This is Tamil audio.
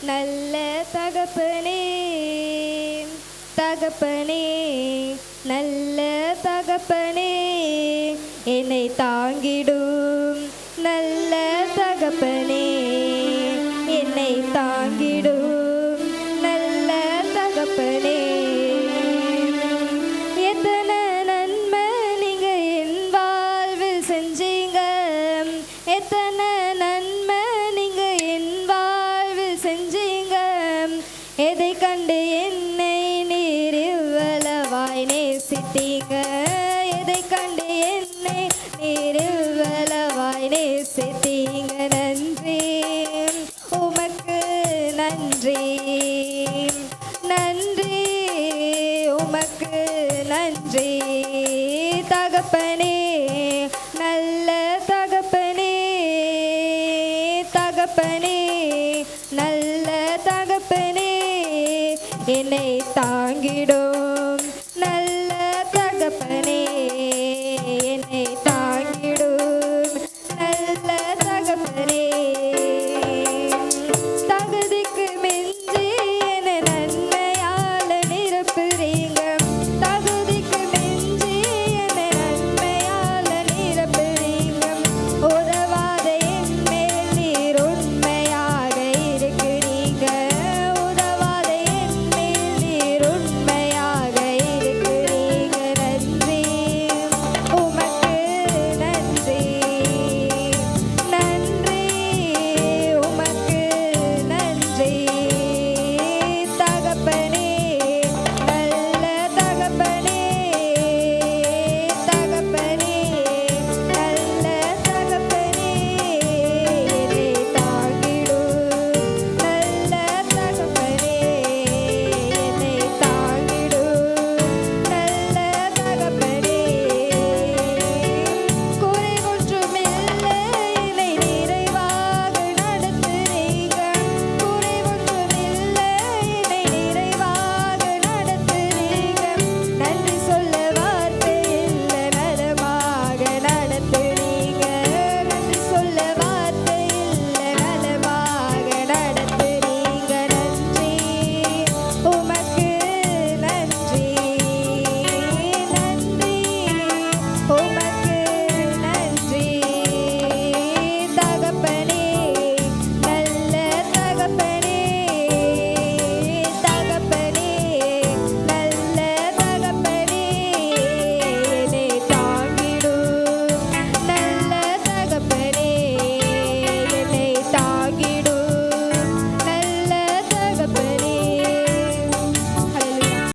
நல்ல தகப்பனே தகப்பனே நல்ல தகப்பனே என்னை தாங்கிடும் நல்ல தகப்பனே என்னை தாங்கிடும் நல்ல தகப்பனே எத்தனை நன்மை நீங்க என் வாழ்வில் செஞ்சீங்க எத்தனை நன்மை நீங்க என் வாழ்வில் செஞ்சீங்க எதை கண்டு என்னை நீர் இவ்வளவாய் நேசித்தீங்க எதை கண்டு என்னை நீர் இவ்வளவாய் நேசித்தீங்க நன்றி உமக்கு நன்றி நன்றி உமக்கு நன்றி தகப்பனே நல்ல தகப்பனே தகப்பனே நல்ல தகப்பனே என்னை தாங்கிடும்